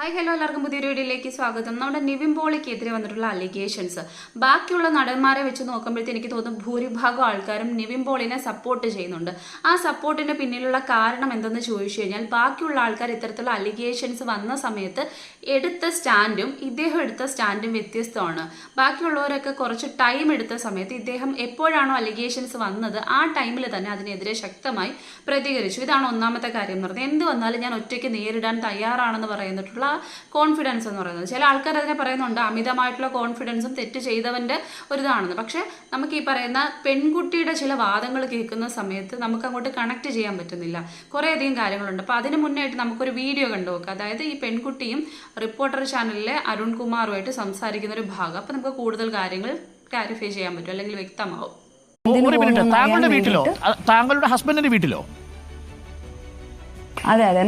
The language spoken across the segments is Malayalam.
ഹായ് ഹലോ എല്ലാവർക്കും പുതിയൊരു വീഡിയോയിലേക്ക് സ്വാഗതം. നമ്മുടെ നിവിൻ പോളിക്കെതിരെ വന്നിട്ടുള്ള അലിഗേഷൻസ് ബാക്കിയുള്ള നടന്മാരെ വെച്ച് നോക്കുമ്പോഴത്തെ എനിക്ക് തോന്നുന്നു ഭൂരിഭാഗം ആൾക്കാരും നിവിൻ പോളിനെ സപ്പോർട്ട് ചെയ്യുന്നുണ്ട്. ആ സപ്പോർട്ടിന്റെ പിന്നിലുള്ള കാരണം എന്തെന്ന് ചോദിച്ചു കഴിഞ്ഞാൽ ബാക്കിയുള്ള ആൾക്കാർ ഇത്തരത്തിലുള്ള അലിഗേഷൻസ് വന്ന സമയത്ത് എടുത്ത സ്റ്റാൻഡും ഇദ്ദേഹം എടുത്ത സ്റ്റാൻഡും വ്യത്യസ്തമാണ്. ബാക്കിയുള്ളവരൊക്കെ കുറച്ച് ടൈം എടുത്ത സമയത്ത് ഇദ്ദേഹം എപ്പോഴാണോ അലിഗേഷൻസ് വന്നത് ആ ടൈമിൽ തന്നെ അതിനെതിരെ ശക്തമായി പ്രതികരിച്ചു. ഇതാണ് ഒന്നാമത്തെ കാര്യം എന്ന് പറഞ്ഞത്. എന്ത് വന്നാലും ഞാൻ ഒറ്റയ്ക്ക് നേരിടാൻ തയ്യാറാണെന്ന് പറയുന്നിട്ടുള്ള കോൺഫിഡൻസ് എന്ന് പറയുന്നത്. ചില ആൾക്കാർ അതിനെ പറയുന്നുണ്ട് അമിതമായിട്ടുള്ള കോൺഫിഡൻസും തെറ്റ് ചെയ്തവന്റെ ഒരിതാണെന്ന്. പക്ഷെ നമുക്ക് ഈ പറയുന്ന പെൺകുട്ടിയുടെ ചില വാദങ്ങൾ കേൾക്കുന്ന സമയത്ത് നമുക്ക് അങ്ങോട്ട് കണക്ട് ചെയ്യാൻ പറ്റുന്നില്ല. കുറേയധികം കാര്യങ്ങളുണ്ട്. അപ്പോൾ അതിന് മുന്നായിട്ട് നമുക്കൊരു വീഡിയോ കണ്ടു നോക്കാം. അതായത് ഈ പെൺകുട്ടിയും റിപ്പോർട്ടർ ചാനലിലെ അരുൺകുമാറുമായിട്ട് സംസാരിക്കുന്ന ഒരു ഭാഗം. അപ്പോൾ നമുക്ക് കൂടുതൽ കാര്യങ്ങൾ ക്ലാരിഫൈ ചെയ്യാൻ പറ്റും, അല്ലെങ്കിൽ വ്യക്തമാവും. താങ്കളുടെ വീട്ടിലോ താങ്കളുടെ ഹസ്ബൻഡിന്റെ വീട്ടിലോ? അതെ അതെ,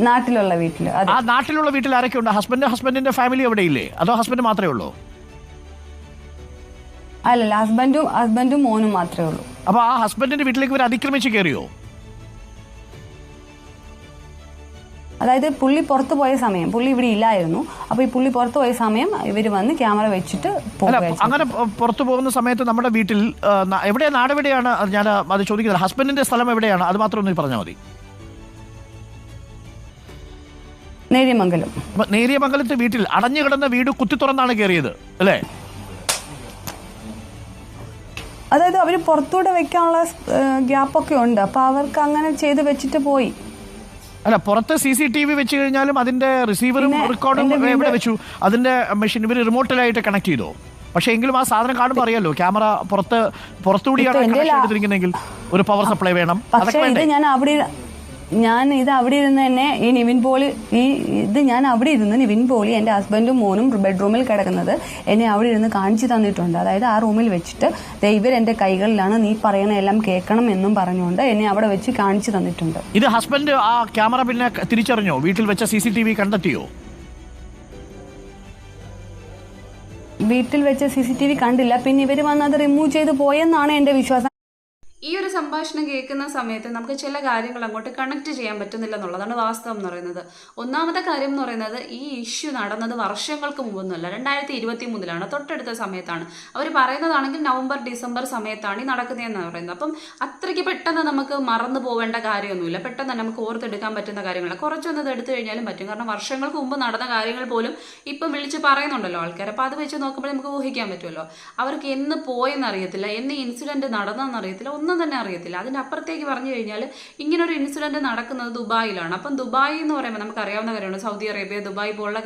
നാട്ടിലുള്ള വീട്ടില്. ആ നാട്ടിലുള്ള വീട്ടിൽ ആരൊക്കെ ഉണ്ട്? ഹസ്ബൻഡിന്റെ ഫാമിലി എവിടെ ഇല്ലേ? അതോ ഹസ്ബൻഡ് മാത്രമേ ഉള്ളൂ? അല്ലല്ല, ഹസ്ബൻഡും മോനും മാത്രമേ ഉള്ളൂ. അപ്പൊ ആ ഹസ്ബൻഡിന്റെ വീട്ടിലേക്ക് ഇവർ അതിക്രമിച്ച് കയറിയോ? അതായത് പുള്ളി പുറത്തു പോയ സമയം, പുള്ളി ഇവിടെ ഇല്ലായിരുന്നു. അപ്പൊ ഈ പുള്ളി പുറത്തു പോയ സമയം ഇവര് വന്ന് ക്യാമറ വെച്ചിട്ട് അങ്ങനെ പുറത്തു പോകുന്ന സമയത്ത് നമ്മുടെ വീട്ടിൽ നാടെവിടെയാണ്? ഞാൻ അത് ചോദിക്കുന്നത്. ഹസ്ബൻഡിന്റെ സ്ഥലം എവിടെയാണ്? അത് മാത്രം ഒന്ന് പറഞ്ഞാൽ മതി. നേര്യമംഗലം. നേര്യമംഗലത്തെ വീട്ടിൽ അടഞ്ഞു കിടന്ന വീട് കുത്തി തുറന്നാണ് കയറിയത് അല്ലേ? അതായത് അവര് പുറത്തൂടെ വെക്കാനുള്ള ഗ്യാപ്പൊക്കെ ഉണ്ട്. അപ്പൊ അവർക്ക് അങ്ങനെ ചെയ്ത് വെച്ചിട്ട് പോയി. അല്ല, പുറത്ത് CCTV വെച്ച് കഴിഞ്ഞാലും അതിന്റെ റിസീവറും റെക്കോർഡും എവിടെ വെച്ചു? അതിന്റെ മെഷീൻ ഇവർ റിമോട്ടിലായിട്ട് കണക്ട് ചെയ്തോ? പക്ഷെ എങ്കിലും ആ സാധനം കാണുമ്പോൾ അറിയാലോ, ക്യാമറ പുറത്തുകൂടിയാണ് എടുത്തിരിക്കുന്നെങ്കിൽ ഒരു പവർ സപ്ലൈ വേണം. ഞാൻ ഇത് അവിടെ ഇരുന്ന് തന്നെ ഈ നിവിൻ പോളി ഞാൻ അവിടെ ഇരുന്ന് നിവിൻ പോളി എന്റെ ഹസ്ബൻഡും മോനും ബെഡ്റൂമിൽ കിടക്കുന്നത് എന്നെ അവിടെ ഇരുന്ന് കാണിച്ചു തന്നിട്ടുണ്ട്. അതായത് ആ റൂമിൽ വെച്ചിട്ട് ഇവർ എന്റെ കൈകളിലാണ്, നീ പറയണ എല്ലാം കേൾക്കണം എന്നും പറഞ്ഞുകൊണ്ട് എന്നെ അവിടെ വെച്ച് കാണിച്ചു തന്നിട്ടുണ്ട്. ഇത് ഹസ്ബൻഡ് ആ ക്യാമറ പിന്നെ തിരിച്ചറിഞ്ഞോ? വീട്ടിൽ വെച്ച CCTV കണ്ടെത്തിയോ? വീട്ടിൽ വെച്ച CCTV കണ്ടില്ല. പിന്നെ ഇവര് വന്ന് അത് റിമൂവ് ചെയ്ത് പോയെന്നാണ് എന്റെ വിശ്വാസം. ഈ ഒരു സംഭാഷണം കേൾക്കുന്ന സമയത്ത് നമുക്ക് ചില കാര്യങ്ങൾ അങ്ങോട്ട് കണക്ട് ചെയ്യാൻ പറ്റുന്നില്ല എന്നുള്ളതാണ് വാസ്തവം എന്ന് പറയുന്നത്. ഒന്നാമത്തെ കാര്യം എന്ന് പറയുന്നത്, ഈ ഇഷ്യൂ നടന്നത് വർഷങ്ങൾക്ക് മുമ്പൊന്നുമല്ല, 2023 തൊട്ടടുത്ത സമയത്താണ്. അവർ പറയുന്നതാണെങ്കിൽ നവംബർ ഡിസംബർ സമയത്താണ് ഈ നടക്കുന്നതെന്ന് പറയുന്നത്. അപ്പം അത്രയ്ക്ക് പെട്ടെന്ന് നമുക്ക് മറന്നു പോവേണ്ട കാര്യമൊന്നുമില്ല. പെട്ടെന്ന് തന്നെ നമുക്ക് ഓർത്തെടുക്കാൻ പറ്റുന്ന കാര്യങ്ങളാണ്. കുറച്ചൊന്നത് എടുത്തു കഴിഞ്ഞാലും പറ്റും. കാരണം വർഷങ്ങൾക്ക് മുമ്പ് നടന്ന കാര്യങ്ങൾ പോലും ഇപ്പം വിളിച്ച് പറയുന്നുണ്ടല്ലോ ആൾക്കാർ. അപ്പോൾ അത് വെച്ച് നോക്കുമ്പോൾ നമുക്ക് ഊഹിക്കാൻ പറ്റുമല്ലോ. അവർക്ക് എന്ന് പോയെന്നറിയത്തില്ല, എന്ന് ഇൻസിഡന്റ് നടന്നെന്നറിയത്തില്ല, ഒന്നും തന്നെ അറിയത്തില്ല. അതിൻ്റെ അപ്പുറത്തേക്ക് പറഞ്ഞു കഴിഞ്ഞാൽ ഇങ്ങനൊരു ഇൻസിഡന്റ് നടക്കുന്നത് ദുബായിലാണ്. അപ്പം ദുബായ് എന്ന് പറയുമ്പോൾ നമുക്ക് അറിയാവുന്ന കാര്യമാണ്, സൗദി അറേബ്യ, ദുബായ് പോലുള്ള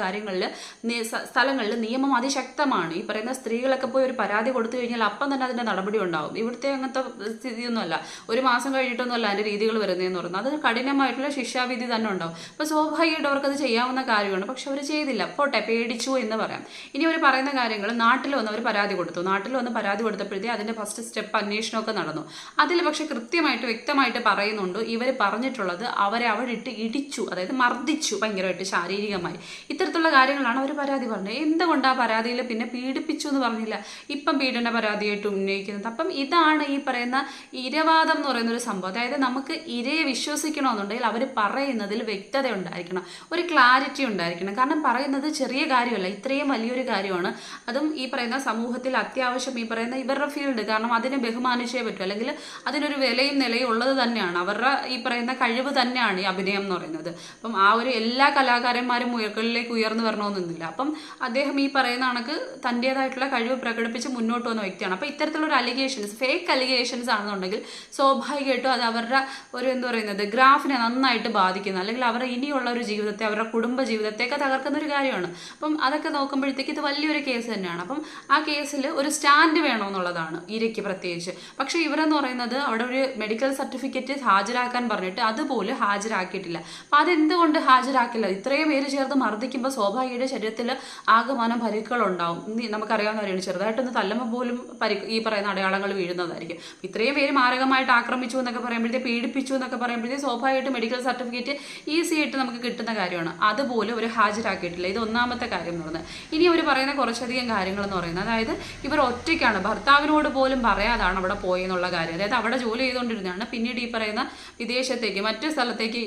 സ്ഥലങ്ങളിൽ നിയമം അതിശക്തമാണ്. ഈ പറയുന്ന സ്ത്രീകളൊക്കെ പോയി ഒരു പരാതി കൊടുത്തു കഴിഞ്ഞാൽ അപ്പം തന്നെ അതിന്റെ നടപടി ഉണ്ടാവും. ഇവിടുത്തെ അങ്ങനത്തെ സ്ഥിതിയൊന്നുമല്ല, ഒരു മാസം കഴിഞ്ഞിട്ടൊന്നുമല്ല അതിന്റെ രീതികൾ വരുന്നതെന്ന് പറയുന്നത്. അത് കഠിനമായിട്ടുള്ള ശിക്ഷാവിധി തന്നെ ഉണ്ടാവും. അപ്പോൾ സ്വാഭാവികമായിട്ട് അവർക്കത് ചെയ്യാവുന്ന കാര്യമാണ്. പക്ഷെ അവർ ചെയ്തില്ല. പോട്ടെ, പേടിച്ചു എന്ന് പറയാം. ഇനി അവർ പറയുന്ന കാര്യങ്ങൾ, നാട്ടിൽ വന്ന് അവർ പരാതി കൊടുത്തു. നാട്ടിൽ വന്ന് പരാതി കൊടുത്തപ്പോഴത്തേ അതിന്റെ ഫസ്റ്റ് സ്റ്റെപ്പ് അന്വേഷണമൊക്കെ നടന്നു. അതിൽ പക്ഷെ കൃത്യമായിട്ട് വ്യക്തമായിട്ട് പറയുന്നുണ്ട്, ഇവർ പറഞ്ഞിട്ടുള്ളത് അവരെ അവിടെ ഇട്ട് ഇടിച്ചു, അതായത് മർദ്ദിച്ചു ഭയങ്കരമായിട്ട് ശാരീരികമായി. ഇത്തരത്തിലുള്ള കാര്യങ്ങളാണ് അവർ പരാതി പറഞ്ഞത്. എന്തുകൊണ്ട് ആ പരാതിയിൽ പിന്നെ പീഡിപ്പിച്ചു എന്ന് പറഞ്ഞില്ല, ഇപ്പം പീഡന പരാതിയായിട്ട് ഉന്നയിക്കുന്നത്. അപ്പം ഇതാണ് ഈ പറയുന്ന ഇരവാദം എന്ന് പറയുന്ന ഒരു സംഭവം. അതായത് നമുക്ക് ഇരയെ വിശ്വസിക്കണമെന്നുണ്ടെങ്കിൽ അവർ പറയുന്നതിൽ വ്യക്തത ഉണ്ടായിരിക്കണം, ഒരു ക്ലാരിറ്റി ഉണ്ടായിരിക്കണം. കാരണം പറയുന്നത് ചെറിയ കാര്യമല്ല, ഇത്രയും വലിയൊരു കാര്യമാണ്. അതും ഈ പറയുന്ന സമൂഹത്തിൽ അത്യാവശ്യം ഈ പറയുന്ന ഇവരുടെ ഫീൽഡ്, കാരണം അതിനെ ബഹുമാനിച്ചേ പറ്റൂ, അല്ലെങ്കിൽ അതിനൊരു വിലയും നിലയും ഉള്ളത് തന്നെയാണ്. അവരുടെ ഈ പറയുന്ന കഴിവ് തന്നെയാണ് ഈ അഭിനയം എന്ന് പറയുന്നത്. അപ്പം ആ ഒരു എല്ലാ കലാകാരന്മാരും മുകളിലേക്ക് ഉയർന്നു വരണമെന്നൊന്നുമില്ല. അപ്പം അദ്ദേഹം ഈ പറയുന്ന കണക്ക് തൻ്റെതായിട്ടുള്ള കഴിവ് പ്രകടിപ്പിച്ച് മുന്നോട്ട് വന്ന വ്യക്തിയാണ്. അപ്പം ഇത്തരത്തിലുള്ള അലിഗേഷൻസ്, ഫേക്ക് അലിഗേഷൻസ് ആണെന്നുണ്ടെങ്കിൽ സ്വാഭാവികമായിട്ടും അത് അവരുടെ ഒരു ഗ്രാഫിനെ നന്നായിട്ട് ബാധിക്കുന്ന, അല്ലെങ്കിൽ അവരുടെ ഇനിയുള്ള ഒരു ജീവിതത്തെ, അവരുടെ കുടുംബ ജീവിതത്തെയൊക്കെ തകർക്കുന്ന ഒരു കാര്യമാണ്. അപ്പം അതൊക്കെ നോക്കുമ്പോഴത്തേക്ക് ഇത് വലിയൊരു കേസ് തന്നെയാണ്. അപ്പം ആ കേസിൽ ഒരു സ്റ്റാൻഡ് വേണമെന്നുള്ളതാണ് ഇരയ്ക്ക് പ്രത്യേകിച്ച്. പക്ഷെ ഇവരെന്ന് പറയുന്നത് അവിടെ ഒരു മെഡിക്കൽ സർട്ടിഫിക്കറ്റ് ഹാജരാക്കാൻ പറഞ്ഞിട്ട് അതുപോലും ഹാജരാക്കിയിട്ടില്ല. അപ്പം അതെന്തുകൊണ്ട് ഹാജരാക്കില്ല? ഇത്രയും പേര് ചേർത്ത് മർദ്ദിക്കുമ്പോൾ സ്വാഭാവികയുടെ ശരീരത്തിൽ ആകമാനം പരിക്കുകളുണ്ടാവും. നമുക്കറിയാവുന്ന കാര്യമാണ്, ചെറുതായിട്ടൊന്ന് തല്ലുമ്പോൾ പോലും ഈ പറയുന്ന അടയാളങ്ങൾ വീഴുന്നതായിരിക്കും. ഇത്രയും പേര് മാരകമായിട്ട് ആക്രമിച്ചു എന്നൊക്കെ പറയുമ്പോഴത്തേ, പീഡിപ്പിച്ചു എന്നൊക്കെ പറയുമ്പോഴത്തേ സ്വാഭാവികമായിട്ട് മെഡിക്കൽ സർട്ടിഫിക്കറ്റ് ഈസി ആയിട്ട് നമുക്ക് കിട്ടുന്ന കാര്യമാണ്. അതുപോലും അവർ ഹാജരാക്കിയിട്ടില്ല. ഇത് ഒന്നാമത്തെ കാര്യം എന്ന് പറയുന്നത്. ഇനി അവർ പറയുന്ന കുറച്ചധികം കാര്യങ്ങൾ എന്ന് പറയുന്നത്, അതായത് ഇവർ ഒറ്റയ്ക്കാണ്, ഭർത്താവിനോട് പോലും പറയാതാണ് അവിടെ പോയെന്നുള്ള കാര്യം. അതായത് അവിടെ അവിടെ ജോലി ചെയ്തുകൊണ്ടിരുന്നതാണ്. പിന്നീട് ഈ പറയുന്ന വിദേശത്തേക്ക് മറ്റു സ്ഥലത്തേക്ക്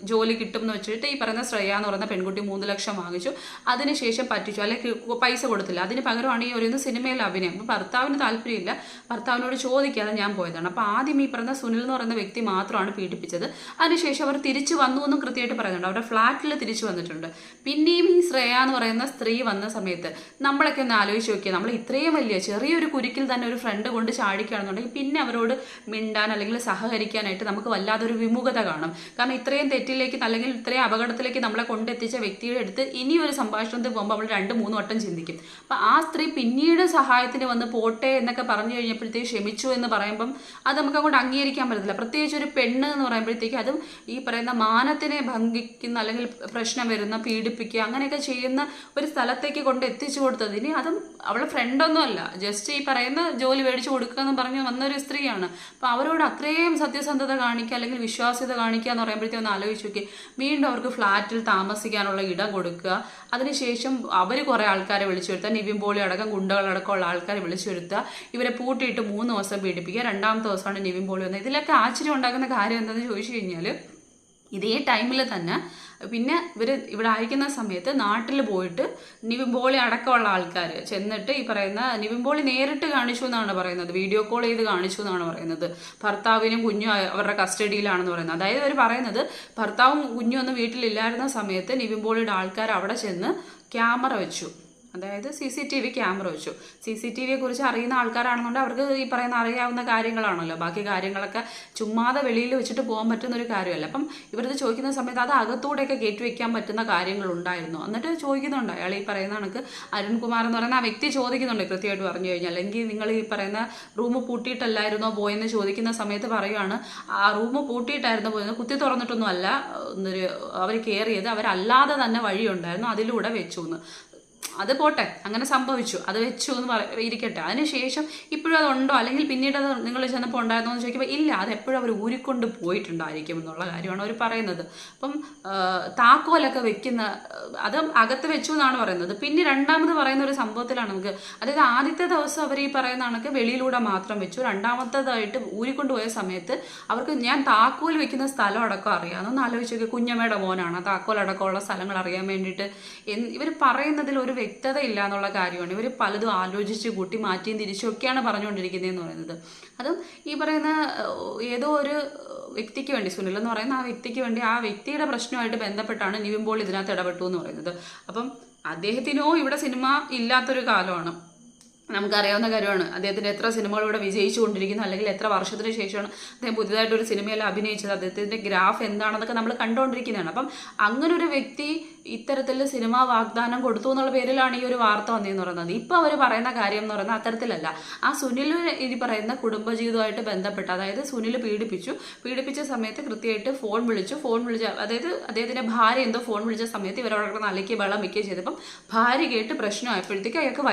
ജോലി കിട്ടും എന്ന് വെച്ചിട്ട് ഈ പറയുന്ന ശ്രേയ എന്ന് പറയുന്ന പെൺകുട്ടി 3 ലക്ഷം വാങ്ങിച്ചു. അതിനുശേഷം പറ്റിച്ചു, അല്ലെങ്കിൽ പൈസ കൊടുത്തില്ല. അതിന് പകരമാണ് ഈ ഒരു സിനിമയിൽ അഭിനയം. അപ്പോൾ ഭർത്താവിന് താല്പര്യമില്ല, ഭർത്താവിനോട് ചോദിക്കാതെ ഞാൻ പോയതാണ്. അപ്പോൾ ആദ്യം ഈ പറയുന്ന സുനിൽ എന്ന് പറയുന്ന വ്യക്തി മാത്രമാണ് പീഡിപ്പിച്ചത്. അതിനുശേഷം അവർ തിരിച്ചു വന്നു എന്നും കൃത്യമായിട്ട് പറയുന്നുണ്ട്. അവരുടെ ഫ്ലാറ്റിൽ തിരിച്ചു വന്നിട്ടുണ്ട്. പിന്നെയും ഈ ശ്രേയ എന്ന് പറയുന്ന സ്ത്രീ വന്ന സമയത്ത് നമ്മളൊക്കെ ഒന്ന് ആലോചിച്ച് നോക്കിയാൽ, നമ്മൾ ഇത്രയും വലിയ ചെറിയൊരു കുരുക്കിൽ തന്നെ ഒരു ഫ്രണ്ട് കൊണ്ട് ചാടിക്കുകയാണെന്നുണ്ടെങ്കിൽ പിന്നെ അവരോട് മിണ്ടാൻ അല്ലെങ്കിൽ സഹകരിക്കാനായിട്ട് നമുക്ക് വല്ലാതൊരു വിമുഖത കാണും. കാരണം ഇത്രയും തെറ്റിലേക്ക് അല്ലെങ്കിൽ ഇത്രയും അപകടത്തിലേക്ക് നമ്മളെ കൊണ്ടെത്തിച്ച വ്യക്തിയുടെ അടുത്ത് ഇനി ഒരു സംഭാഷണത്തിൽ പോകുമ്പോൾ അവൾ 2-3 വട്ടം ചിന്തിക്കും. അപ്പം ആ സ്ത്രീ പിന്നീട് സഹായത്തിന് വന്ന് പോട്ടെ എന്നൊക്കെ പറഞ്ഞു കഴിഞ്ഞപ്പോഴത്തേക്ക് ക്ഷമിച്ചു എന്ന് പറയുമ്പം അത് നമുക്ക് അങ്ങോട്ട് അംഗീകരിക്കാൻ പറ്റത്തില്ല. പ്രത്യേകിച്ച് ഒരു പെണ്ണ് എന്ന് പറയുമ്പോഴത്തേക്ക് അതും ഈ പറയുന്ന മാനത്തിനെ ഭംഗിക്കുന്ന അല്ലെങ്കിൽ പ്രശ്നം വരുന്ന, പീഡിപ്പിക്കുക അങ്ങനെയൊക്കെ ചെയ്യുന്ന ഒരു സ്ഥലത്തേക്ക് കൊണ്ട് എത്തിച്ചു കൊടുത്തത്. ഇനി അതും അവളെ ഫ്രണ്ടൊന്നും അല്ല, ജസ്റ്റ് ഈ പറയുന്ന ജോലി മേടിച്ചു കൊടുക്കുക എന്ന് പറഞ്ഞ് വന്നൊരു സ്ത്രീയാണ്. അപ്പോൾ അവരോട് അത്രയും സത്യസന്ധത കാണിക്കുക അല്ലെങ്കിൽ വിശ്വാസ്യത കാണിക്കുക എന്ന് പറയുമ്പോഴത്തേക്ക് ഒന്ന് ആലോചിച്ച് നോക്കി. വീണ്ടും അവർക്ക് ഫ്ലാറ്റിൽ താമസിക്കാനുള്ള ഇടം കൊടുക്കുക. അതിനുശേഷം അവർ കുറേ ആൾക്കാരെ വിളിച്ചു വരുത്തുക, നിവിൻ പോളി അടക്കം ഗുണ്ടകളടക്കമുള്ള ആൾക്കാരെ വിളിച്ചു വരുത്തുക. ഇവരെ പൂട്ടിയിട്ട് 3 ദിവസം പീഡിപ്പിക്കുക. 2ാമത്തെ ദിവസമാണ് നിവിൻ പോളി വന്നത്. ഇതിലൊക്കെ ആശ്ചര്യം ഉണ്ടാക്കുന്ന കാര്യം എന്താണെന്ന് ചോദിച്ചു കഴിഞ്ഞാൽ, ഇതേ ടൈമിൽ തന്നെ പിന്നെ ഇവിടെ അയക്കുന്ന സമയത്ത് നാട്ടിൽ പോയിട്ട് നിവിൻ പോളി അടക്കമുള്ള ആൾക്കാർ ചെന്നിട്ട് ഈ പറയുന്ന നിവിൻ പോളി നേരിട്ട് കാണിച്ചു എന്നാണ് പറയുന്നത്, വീഡിയോ കോൾ ചെയ്ത് കാണിച്ചു എന്നാണ് പറയുന്നത്. ഭർത്താവിനും കുഞ്ഞും അവരുടെ കസ്റ്റഡിയിലാണെന്ന് പറയുന്നത്. അതായത് അവർ പറയുന്നത് ഭർത്താവും കുഞ്ഞും ഒന്നും വീട്ടിലില്ലായിരുന്ന സമയത്ത് നിവിൻ പോളിയുടെ ആൾക്കാർ അവിടെ ചെന്ന് ക്യാമറ വെച്ചു, അതായത് CCTV ക്യാമറ വെച്ചു. CCTVയെ കുറിച്ച് അറിയുന്ന ആൾക്കാരാണെന്നുണ്ടെങ്കിൽ അവർക്ക് ഈ പറയുന്ന അറിയാവുന്ന കാര്യങ്ങളാണല്ലോ. ബാക്കി കാര്യങ്ങളൊക്കെ ചുമ്മാതെ വെളിയിൽ വെച്ചിട്ട് പോകാൻ പറ്റുന്ന ഒരു കാര്യമല്ല. അപ്പം ഇവരത് ചോദിക്കുന്ന സമയത്ത് അത് അകത്തൂടെയൊക്കെ കയറ്റി വെക്കാൻ പറ്റുന്ന കാര്യങ്ങളുണ്ടായിരുന്നു. എന്നിട്ട് ചോദിക്കുന്നുണ്ട് അയാൾ ഈ പറയുന്ന കണക്ക് അരുൺകുമാർ എന്ന് പറയുന്ന ആ വ്യക്തി ചോദിക്കുന്നുണ്ട് കൃത്യമായിട്ട് പറഞ്ഞു കഴിഞ്ഞാൽ, അല്ലെങ്കിൽ നിങ്ങൾ ഈ പറയുന്ന റൂം പൂട്ടിയിട്ടല്ലായിരുന്നോ പോയെന്ന് ചോദിക്കുന്ന സമയത്ത് പറയുകയാണ് ആ റൂം പൂട്ടിയിട്ടായിരുന്നു പോയത്, കുത്തി തുറന്നിട്ടൊന്നും അല്ല അവർ കയറിയത്, അവരല്ലാതെ തന്നെ വഴിയുണ്ടായിരുന്നു, അതിലൂടെ വെച്ചു എന്ന്. അത് പോട്ടെ, അങ്ങനെ സംഭവിച്ചു, അത് വെച്ചു എന്ന് ഇരിക്കട്ടെ. അതിനുശേഷം ഇപ്പോഴും അതുണ്ടോ അല്ലെങ്കിൽ പിന്നീട് അത് നിങ്ങൾ ചെന്നപ്പോൾ ഉണ്ടായിരുന്നോ എന്ന് ചോദിക്കുമ്പോൾ ഇല്ല, അത് എപ്പോഴും അവർ ഊരിക്കൊണ്ട് പോയിട്ടുണ്ടായിരിക്കും എന്നുള്ള കാര്യമാണ് അവർ പറയുന്നത്. അപ്പം താക്കോലൊക്കെ വെക്കുന്ന അത് അകത്ത് വെച്ചു എന്നാണ് പറയുന്നത്. പിന്നെ 2ാമത് പറയുന്ന ഒരു സംഭവത്തിലാണ് നമുക്ക്, അതായത് ആദ്യത്തെ ദിവസം അവർ ഈ പറയുന്ന കണക്ക് വെളിയിലൂടെ മാത്രം വെച്ചു. 2ാമത്തേതായിട്ട് ഊരിക്കൊണ്ടുപോയ സമയത്ത് അവർക്ക് ഞാൻ താക്കോൽ വെക്കുന്ന സ്ഥലം അടക്കം അറിയാമെന്നൊന്ന് ആലോചിച്ച് നോക്കി. കുഞ്ഞമ്മയുടെ മോനാണ് താക്കോൽ അടക്കമുള്ള സ്ഥലങ്ങൾ അറിയാൻ വേണ്ടിയിട്ട് ഇവർ പറയുന്നതിൽ ഒരു വ്യക്തത ഇല്ല എന്നുള്ള കാര്യമാണ്. ഇവർ പലതും ആലോചിച്ച് കൂട്ടി മാറ്റിയും തിരിച്ചൊക്കെയാണ് പറഞ്ഞുകൊണ്ടിരിക്കുന്നതെന്ന് പറയുന്നത്. അതും ഈ പറയുന്ന ഏതോ ഒരു വ്യക്തിക്ക് വേണ്ടി, സുനിൽ എന്ന് പറയുന്ന ആ വ്യക്തിക്ക് വേണ്ടി, ആ വ്യക്തിയുടെ പ്രശ്നമായിട്ട് ബന്ധപ്പെട്ടാണ് നിവിൻ പോളി ഇതിനകത്ത് ഇടപെട്ടു എന്ന് പറയുന്നത്. അപ്പം അദ്ദേഹത്തിനോ ഇവിടെ സിനിമ ഇല്ലാത്തൊരു കാലമാണ്, നമുക്കറിയാവുന്ന കാര്യമാണ്. അദ്ദേഹത്തിൻ്റെ എത്ര സിനിമകൾ ഇവിടെ വിജയിച്ചു കൊണ്ടിരിക്കുന്നു, അല്ലെങ്കിൽ എത്ര വർഷത്തിന് ശേഷമാണ് അദ്ദേഹം പുതിയതായിട്ടൊരു സിനിമയിൽ അഭിനയിച്ചത്, അദ്ദേഹത്തിൻ്റെ ഗ്രാഫ് എന്താണെന്നൊക്കെ നമ്മൾ കണ്ടുകൊണ്ടിരിക്കുന്നതാണ്. അപ്പം അങ്ങനെ ഒരു വ്യക്തി ഇത്തരത്തിൽ സിനിമ വാഗ്ദാനം കൊടുത്തു എന്നുള്ള പേരിലാണ് ഈ ഒരു വാർത്ത വന്നതെന്ന് പറയുന്നത്. ഇപ്പോൾ അവർ പറയുന്ന കാര്യം എന്ന് പറയുന്നത് അത്തരത്തിലല്ല. ആ സുനിൽ ഈ പറയുന്ന കുടുംബജീവിതമായിട്ട് ബന്ധപ്പെട്ട്, അതായത് സുനിൽ പീഡിപ്പിച്ച സമയത്ത് കൃത്യമായിട്ട് ഫോൺ വിളിച്ച് അതായത് അദ്ദേഹത്തിൻ്റെ ഭാര്യ എന്തോ ഫോൺ വിളിച്ച സമയത്ത് ഇവരവിടെ അലക്കി വെള്ളം വയ്ക്കുകയും ചെയ്തപ്പം ഭാര്യ കേട്ട് പ്രശ്നമായപ്പോഴത്തേക്ക് അയാൾക്ക്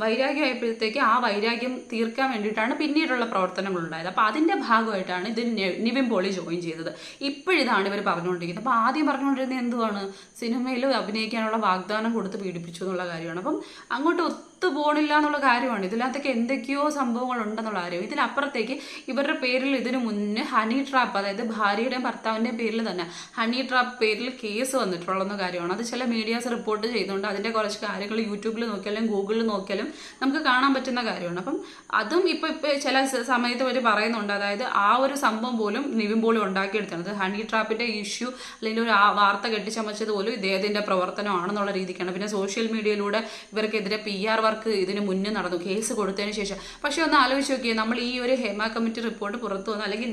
വൈരാഗ്യമായപ്പോഴത്തേക്ക് ആ വൈരാഗ്യം തീർക്കാൻ വേണ്ടിയിട്ടാണ് പിന്നീടുള്ള പ്രവർത്തനങ്ങൾ ഉണ്ടായത്. അപ്പോൾ അതിൻ്റെ ഭാഗമായിട്ടാണ് ഇത് നിവിൻ പോളി ജോയിൻ ചെയ്തത്. ഇപ്പോഴിതാണ് ഇവർ പറഞ്ഞുകൊണ്ടിരിക്കുന്നത്. അപ്പോൾ ആദ്യം പറഞ്ഞുകൊണ്ടിരുന്നത് എന്തുവാണ്, സിനിമയിൽ അഭിനയിക്കാനുള്ള വാഗ്ദാനം കൊടുത്ത് പീഡിപ്പിച്ചു എന്നുള്ള കാര്യമാണ്. അപ്പം അങ്ങോട്ട് ഒത്തുപോകണില്ല എന്നുള്ള കാര്യമാണ്. ഇതിനകത്തൊക്കെ എന്തൊക്കെയോ സംഭവങ്ങൾ ഉണ്ടെന്നുള്ള കാര്യം. ഇതിനപ്പുറത്തേക്ക് ഇവരുടെ പേരിൽ ഇതിനു മുന്നേ ഹണി ട്രാപ്പ്, അതായത് ഭാര്യയുടെയും ഭർത്താവിൻ്റെയും പേരിൽ തന്നെ ഹണി ട്രാപ്പ് പേരിൽ കേസ് വന്നിട്ടുള്ളതെന്ന കാര്യമാണ്. അത് ചില മീഡിയാസ് റിപ്പോർട്ട് ചെയ്യുന്നുണ്ട്. അതിൻ്റെ കുറച്ച് കാര്യങ്ങൾ യൂട്യൂബിൽ നോക്കിയാലും ഗൂഗിളിൽ നോക്കിയാലും നമുക്ക് കാണാൻ പറ്റുന്ന കാര്യമാണ്. അപ്പം അതും ഇപ്പോൾ ചില സമയത്ത് അവർ പറയുന്നുണ്ട്, അതായത് ആ ഒരു സംഭവം പോലും നിവിൻ പോളി ഉണ്ടാക്കിയെടുത്തത് ഹണി ട്രാപ്പിൻ്റെ ഇഷ്യൂ അല്ലെങ്കിൽ ഒരു വാർത്ത കെട്ടിച്ചമച്ചത് പോലും ഇദ്ദേഹത്തിൻ്റെ പ്രവർത്തനമാണെന്നുള്ള രീതിക്കാണ്. പിന്നെ സോഷ്യൽ മീഡിയയിലൂടെ ഇവർക്കെതിരെ PR വർക്ക് ഇതിന് മുന്നേ നടന്നു, കേസ് കൊടുത്തതിന് ശേഷം. പക്ഷേ ഒന്ന് ആലോചിച്ച് നോക്കിയേ, നമ്മൾ ഈ ഒരു ഹേമ കമ്മിറ്റി റിപ്പോർട്ട് പുറത്തു വന്നു, അല്ലെങ്കിൽ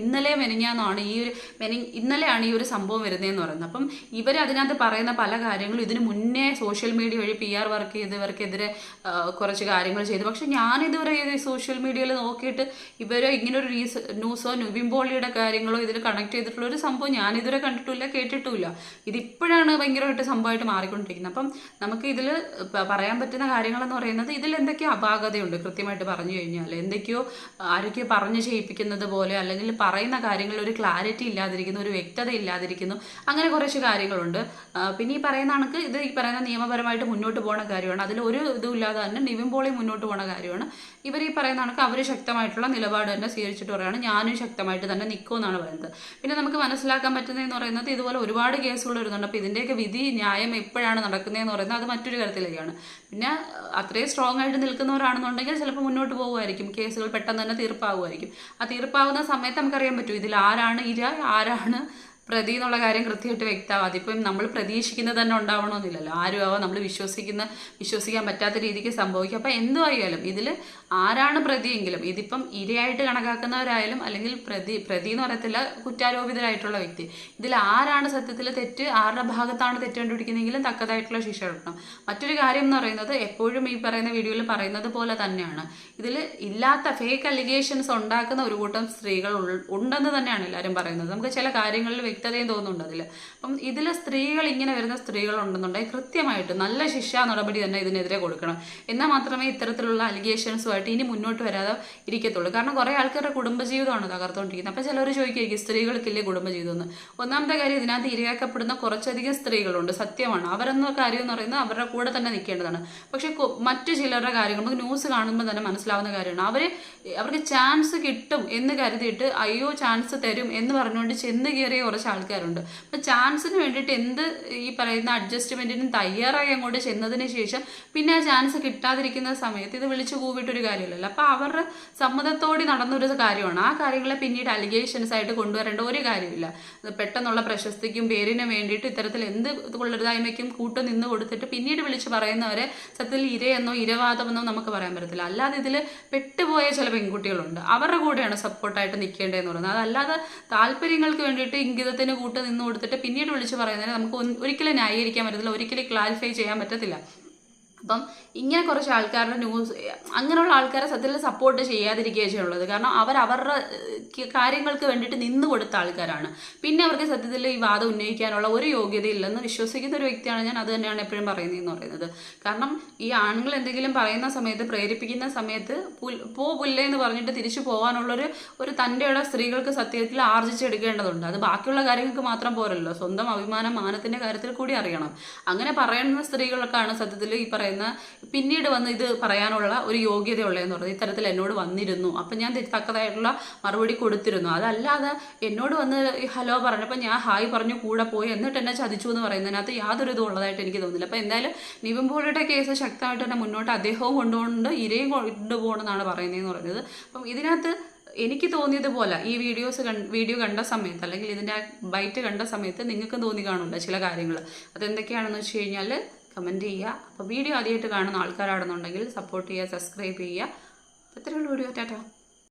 ഇന്നലെയാണ് ഈ ഒരു സംഭവം വരുന്നതെന്ന് പറയുന്നത്. അപ്പം ഇവർ അതിനകത്ത് പറയുന്ന പല കാര്യങ്ങളും ഇതിന് മുന്നേ സോഷ്യൽ മീഡിയ വഴി PR വർക്ക് ചെയ്ത് ഇവർക്കെതിരെ കുറച്ച് കാര്യങ്ങൾ ചെയ്തു. പക്ഷെ ഞാനിതുവരെ സോഷ്യൽ മീഡിയയിൽ നോക്കിയിട്ട് ഇവരോ ഇങ്ങനൊരു ന്യൂസോ നിവിൻ പോളിയുടെ കാര്യങ്ങളോ ഇതിൽ കണക്ട് ചെയ്തിട്ടുള്ള ഒരു സംഭവം ഞാനിതുവരെ കണ്ടിട്ടില്ല, കേട്ടിട്ടുമില്ല. ഇതിപ്പോഴാണ് ഭയങ്കര ഭയങ്കരമായിട്ട് സംഭവമായിട്ട് മാറിക്കൊണ്ടിരിക്കുന്നത്. അപ്പം നമുക്ക് ഇതിൽ പറയാൻ പറ്റുന്ന കാര്യങ്ങളെന്ന് പറയുന്നത് ഇതിൽ എന്തൊക്കെയോ അപാകതയുണ്ട് കൃത്യമായിട്ട് പറഞ്ഞു കഴിഞ്ഞാൽ. എന്തൊക്കെയോ ആരൊക്കെയോ പറഞ്ഞു ചെയ്യിപ്പിക്കുന്നത് പോലെ, അല്ലെങ്കിൽ പറയുന്ന കാര്യങ്ങളിൽ ഒരു ക്ലാരിറ്റി ഇല്ലാതിരിക്കുന്നു, ഒരു വ്യക്തത ഇല്ലാതിരിക്കുന്നു, അങ്ങനെ കുറച്ച് കാര്യങ്ങളുണ്ട്. പിന്നെ ഈ പറയുന്ന കണക്ക് ഇത് ഈ പറയുന്ന നിയമപരമായിട്ട് മുന്നോട്ട് പോകുന്ന കാര്യമാണ്. അതിൽ ഒരു ഇതും ഇല്ലാതെ തന്നെ നിവിൻ പോളി മുന്നോട്ട് പോകുന്ന കാര്യമാണ്. ഇവർ ഈ പറയുന്ന കണക്ക് അവർ ശക്തമായിട്ടുള്ള നിലപാട് തന്നെ സ്വീകരിച്ചിട്ട് പറയുകയാണ് ഞാനും ശക്തമായിട്ട് തന്നെ നിൽക്കുമെന്നാണ് പറയുന്നത്. പിന്നെ നമുക്ക് മനസ്സിലാക്കാൻ പറ്റുന്നതെന്ന് പറയുന്നത് ഇതുപോലെ ഒരുപാട് കേസുകൾ വരുന്നുണ്ട്. അപ്പോൾ ഇതിൻ്റെയൊക്കെ വിധി ന്യായം എപ്പോഴാണ് നടക്കുന്നതെന്ന് പറയുന്നത് അത് മറ്റൊരു കാര്യത്തിലേക്കാണ്. പിന്നെ അത്രയും സ്ട്രോങ് ആയിട്ട് നിൽക്കുന്നവരാണെന്നുണ്ടെങ്കിൽ ചിലപ്പോൾ മുന്നോട്ട് പോകുമായിരിക്കും, കേസുകൾ പെട്ടെന്ന് തന്നെ തീർപ്പാകുമായിരിക്കും. ആ തീർപ്പാകുന്ന സമയത്ത് നമുക്കറിയാൻ പറ്റും ഇതിൽ ആരാണ് ഇര ആരാണ് പ്രതി എന്നുള്ള കാര്യം കൃത്യമായിട്ട് വ്യക്തമാവും. അതിപ്പം നമ്മൾ പ്രതീക്ഷിക്കുന്നത് തന്നെ ഉണ്ടാവണമെന്നില്ലല്ലോ. ആരും ആവാം, നമ്മൾ വിശ്വസിക്കാൻ പറ്റാത്ത രീതിക്ക് സംഭവിക്കും. അപ്പം എന്തുമായാലും ഇതിൽ ആരാണ് പ്രതിയെങ്കിലും, ഇതിപ്പം ഇരയായിട്ട് കണക്കാക്കുന്നവരായാലും അല്ലെങ്കിൽ പ്രതി എന്ന് പറയത്തില്ല, കുറ്റാരോപിതരായിട്ടുള്ള വ്യക്തി, ഇതിൽ ആരാണ് സത്യത്തിൽ തെറ്റ്, ആരുടെ ഭാഗത്താണ് തെറ്റ് കണ്ടുപിടിക്കുന്നതെങ്കിലും തക്കതായിട്ടുള്ള ശിക്ഷ കിട്ടണം. മറ്റൊരു കാര്യം എന്ന് പറയുന്നത് എപ്പോഴും ഈ പറയുന്ന വീഡിയോയിൽ പറയുന്നത് പോലെ തന്നെയാണ്, ഇതിൽ ഇല്ലാത്ത ഫേക്ക് അലിഗേഷൻസ് ഉണ്ടാക്കുന്ന ഒരു കൂട്ടം സ്ത്രീകൾ ഉണ്ടെന്ന് തന്നെയാണ് എല്ലാവരും പറയുന്നത്. നമുക്ക് ചില കാര്യങ്ങളിൽ വ്യക്തതയും തോന്നുന്നുണ്ട് അതിൽ. അപ്പം ഇതിൽ സ്ത്രീകൾ ഇങ്ങനെ വരുന്ന സ്ത്രീകളുണ്ടെന്നുണ്ടെങ്കിൽ കൃത്യമായിട്ട് നല്ല ശിക്ഷാ നടപടി തന്നെ ഇതിനെതിരെ കൊടുക്കണം. എന്നാൽ മാത്രമേ ഇത്തരത്തിലുള്ള അലിഗേഷൻസുമായിട്ട് ഇനി മുന്നോട്ട് വരാതെ ഇരിക്കത്തുള്ളൂ. കാരണം കുറേ ആൾക്കാരുടെ കുടുംബജീവിതമാണ് തകർത്തുകൊണ്ടിരിക്കുന്നത്. അപ്പോൾ ചിലർ ചോദിക്കുകയായിരിക്കും സ്ത്രീകൾക്കില്ലേ കുടുംബജീവിതം എന്ന്. ഒന്നാമത്തെ കാര്യം, ഇതിനകത്ത് ഇരയാക്കപ്പെടുന്ന കുറച്ചധികം സ്ത്രീകളുണ്ട്, സത്യമാണ്. അവരെന്ന കാര്യം എന്ന് പറയുന്നത് അവരുടെ കൂടെ തന്നെ നിൽക്കേണ്ടതാണ്. പക്ഷെ മറ്റു ചിലരുടെ കാര്യങ്ങൾ നമുക്ക് ന്യൂസ് കാണുമ്പോൾ തന്നെ മനസ്സിലാവുന്ന കാര്യമാണ്. അവർക്ക് ചാൻസ് കിട്ടും എന്ന് കരുതിയിട്ട് അയ്യോ ചാൻസ് തരും എന്ന് പറഞ്ഞുകൊണ്ട് ചെന്ന് കയറിയ കുറച്ച് ആൾക്കാരുണ്ട്. അപ്പം ചാൻസിന് വേണ്ടിയിട്ട് ഈ പറയുന്ന അഡ്ജസ്റ്റ്മെന്റിനും തയ്യാറായി അങ്ങോട്ട് ചെന്നതിന് ശേഷം പിന്നെ ആ ചാൻസ് കിട്ടാതിരിക്കുന്ന സമയത്ത് ഇത് വിളിച്ചു കൂവിയിട്ടൊരു കാര്യമില്ലല്ലോ. അപ്പം അവരുടെ സമ്മതത്തോടെ നടന്നൊരു കാര്യമാണ്. ആ കാര്യങ്ങളെ പിന്നീട് അലിഗേഷൻസ് ആയിട്ട് കൊണ്ടുവരേണ്ട ഒരു കാര്യമില്ല. പെട്ടെന്നുള്ള പ്രശസ്തിക്കും പേരിനും വേണ്ടിയിട്ട് ഇത്തരത്തിൽ എന്ത് കൊള്ളരുതായ്മയ്ക്കും കൂട്ട് നിന്ന് കൊടുത്തിട്ട് പിന്നീട് വിളിച്ച് പറയുന്നവരെ സത്യത്തിൽ ഇരയെന്നോ ഇരവാദമെന്നോ നമുക്ക് പറയാൻ പറ്റത്തില്ല. അല്ലാതെ ഇതിൽ പെട്ടുപോയ ചില പെൺകുട്ടികളുണ്ട്, അവരുടെ കൂടെയാണ് സപ്പോർട്ടായിട്ട് നിൽക്കേണ്ടതെന്ന് പറയുന്നത്. അതല്ലാതെ താല്പര്യങ്ങൾക്ക് വേണ്ടിയിട്ട് ഇംഗിതത്തിന് കൂട്ട് നിന്ന് കൊടുത്തിട്ട് പിന്നീട് വിളിച്ച് പറയുന്നതിന് നമുക്ക് ഒരിക്കലും ന്യായീകരിക്കാൻ പറ്റത്തില്ല, ഒരിക്കലും ക്ലാരിഫൈ ചെയ്യാൻ പറ്റത്തില്ല. അപ്പം ഇങ്ങനെ കുറച്ച് ആൾക്കാരുടെ അങ്ങനെയുള്ള ആൾക്കാരെ സത്യത്തിൽ സപ്പോർട്ട് ചെയ്യാതിരിക്കുകയാണ് ചെയ്യുള്ളത്. കാരണം അവരുടെ കാര്യങ്ങൾക്ക് വേണ്ടിയിട്ട് നിന്ന് കൊടുത്ത ആൾക്കാരാണ്. പിന്നെ അവർക്ക് സത്യത്തിൽ ഈ വാദം ഉന്നയിക്കാനുള്ള ഒരു യോഗ്യതയില്ലെന്ന് വിശ്വസിക്കുന്ന ഒരു വ്യക്തിയാണ് ഞാൻ. അത് തന്നെയാണ് എപ്പോഴും പറയുന്നതെന്ന് പറയുന്നത്. കാരണം ഈ ആണുങ്ങൾ എന്തെങ്കിലും പറയുന്ന സമയത്ത്, പ്രേരിപ്പിക്കുന്ന സമയത്ത് പുല്ലേ എന്ന് പറഞ്ഞിട്ട് തിരിച്ചു പോകാനുള്ളൊരു തൻ്റെയുള്ള സ്ത്രീകൾക്ക് സത്യത്തിൽ ആർജിച്ചെടുക്കേണ്ടതുണ്ട്. അത് ബാക്കിയുള്ള കാര്യങ്ങൾക്ക് മാത്രം പോരല്ലോ, സ്വന്തം അഭിമാനം മാനത്തിൻ്റെ കാര്യത്തിൽ കൂടി അറിയണം. അങ്ങനെ പറയുന്ന സ്ത്രീകൾക്കാണ് സത്യത്തിൽ ഈ പറയുന്ന പിന്നീട് വന്ന് ഇത് പറയാനുള്ള ഒരു യോഗ്യതയുള്ളതെന്ന് പറയുന്നത്. ഇത്തരത്തിൽ എന്നോട് വന്നിരുന്നു, അപ്പം ഞാൻ തക്കതായിട്ടുള്ള മറുപടി കൊടുത്തിരുന്നു. അതല്ലാതെ എന്നോട് വന്ന് ഹലോ പറഞ്ഞപ്പോൾ ഞാൻ ഹായ് പറഞ്ഞു കൂടെ പോയി എന്നിട്ട് എന്നെ ചതിച്ചു എന്ന് പറയുന്നതിനകത്ത് യാതൊരു ഇതും ഉള്ളതായിട്ട് എനിക്ക് തോന്നുന്നില്ല. അപ്പം എന്തായാലും നിവിൻ പോളിയുടെ കേസ് ശക്തമായിട്ട് തന്നെ മുന്നോട്ട് അദ്ദേഹവും കൊണ്ടുപോകുന്നുണ്ട്, ഇരയും കൊണ്ടുപോകണമെന്നാണ് പറയുന്നതെന്ന് പറയുന്നത്. അപ്പം ഇതിനകത്ത് എനിക്ക് തോന്നിയതുപോലെ ഈ വീഡിയോ കണ്ട സമയത്ത്, അല്ലെങ്കിൽ ഇതിൻ്റെ ബൈറ്റ് കണ്ട സമയത്ത് നിങ്ങൾക്കും തോന്നി കാണില്ല ചില കാര്യങ്ങൾ. അതെന്തൊക്കെയാണെന്ന് വെച്ച് കഴിഞ്ഞാൽ കമൻറ്റ് ചെയ്യുക. അപ്പോൾ വീഡിയോ ആദ്യമായിട്ട് കാണുന്ന ആൾക്കാരാണെന്നുണ്ടെങ്കിൽ സപ്പോർട്ട് ചെയ്യുക, സബ്സ്ക്രൈബ് ചെയ്യുക. അത്രയുള്ള വീഡിയോ. ടാറ്റാ.